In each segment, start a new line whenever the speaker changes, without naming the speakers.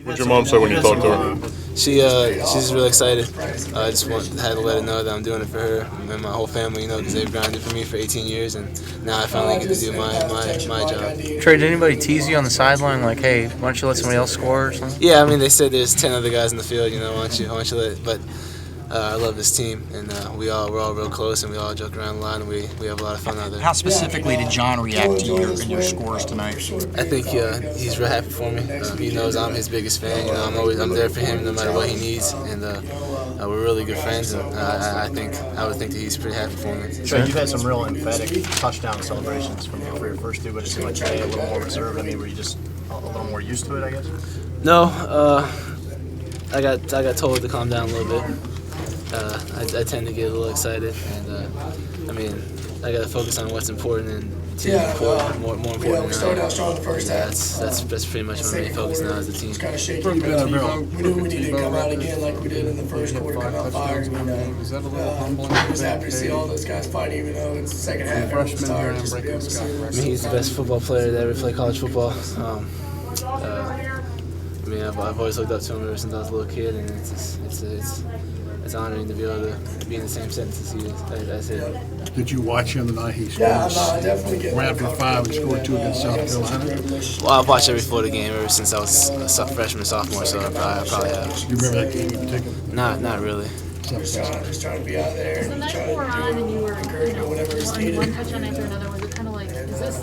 What'd your mom say when you talked to her?
She's really excited. I just had to let her know that I'm doing it for her and my whole family, because they've grinded for me for 18 years, and now I finally get to do my job.
Trey, did anybody tease you on the sideline like, hey, why don't you let somebody else score or something?
Yeah, I mean, they said there's 10 other guys in the field, why don't you let it, but I love this team, and we're all real close, and we all joke around the line, and we have a lot of fun out there.
How specifically did John react to your scores tonight?
I think he's real happy for me. He knows I'm his biggest fan. I'm there for him no matter what he needs, and we're really good friends. And I would think that he's pretty happy for me.
So you've had some real emphatic touchdown celebrations for your first two, but it seemed like today a little more reserved. I mean, were you just a little more used to it, I guess?
No, I got told to calm down a little bit. I tend to get a little excited, and I got to focus on what's important, and the team is important, more important.
We started out strong the first half.
That's pretty much my main focus now is the team.
It's kind of shaky. We knew we needed to come out again like we did in the first quarter, come out firing. I was happy to see all those guys fighting, even though it's the second half. Everyone's tired. Just to be able to see them.
He's the best football player to ever play college football. I've always looked up to him ever since I was a little kid, and it's honoring to be able to be in the same sentence as he is. That's it.
Did you watch him tonight? He scored.
Yeah, I definitely get
ran for 5 and scored 2 against South Carolina.
Well, I've watched every Florida game ever since I was a freshman, sophomore, so I probably have.
Do you remember that game in particular?
Not really.
just trying to be out there.
So the night
trying
wore on and you were,
whatever is needed.
one touchdown after another, was it kind of like, is this,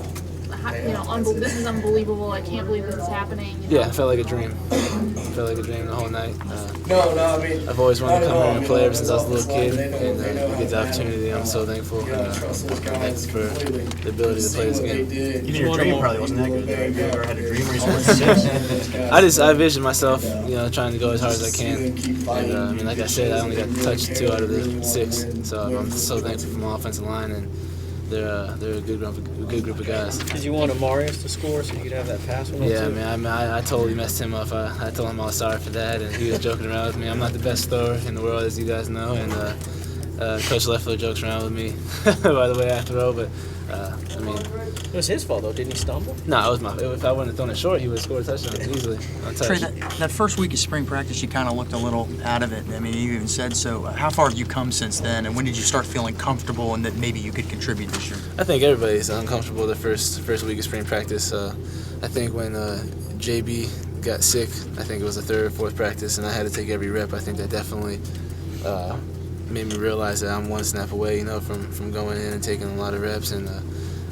this is unbelievable, I can't believe this is happening?
Yeah, it felt like a dream. It felt like a dream the whole night.
No, I mean,
I've always wanted to come here and play ever since I was a little kid, and to get the opportunity, I'm so thankful. Thanks for the ability to play this game.
Even your dream probably wasn't that good. You ever had a dream where you scored 6?
I envisioned myself, trying to go as hard as I can. And like I said, I only got touched 2 out of the 6, so I'm so thankful for my offensive line, and they're a good group of guys.
Did you want Amarius to score so you could have that pass one?
Yeah, man. I totally messed him up. I told him I was sorry for that, and he was joking around with me. I'm not the best thrower in the world, as you guys know, and Coach Leffler jokes around with me by the way I throw, but
it was his fault though. Didn't he stumble?
No, it was my. If I wouldn't have thrown it short, he would have scored a touchdown easily.
Trey, that first week of spring practice, you kind of looked a little out of it. I mean, you even said so. How far have you come since then, and when did you start feeling comfortable and that maybe you could contribute this year?
I think everybody's uncomfortable the first week of spring practice. I think when JB got sick, I think it was the 3rd or 4th practice, and I had to take every rep. I think that definitely made me realize that I'm one snap away, from going in and taking a lot of reps, and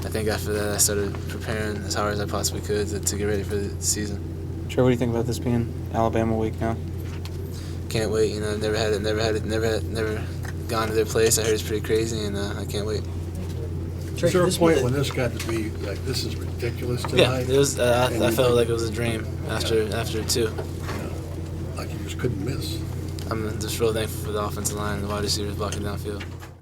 I think after that I started preparing as hard as I possibly could to get ready for the season.
Trey, what do you think about this being Alabama week now?
Can't wait. Never gone to their place. I heard it's pretty crazy, and I can't wait.
Is there a point when this got to be like, this is ridiculous tonight?
Yeah, it was. I felt like it was a dream after 2.
Like you just couldn't miss.
I'm just real thankful for the offensive line and the wide receivers blocking downfield.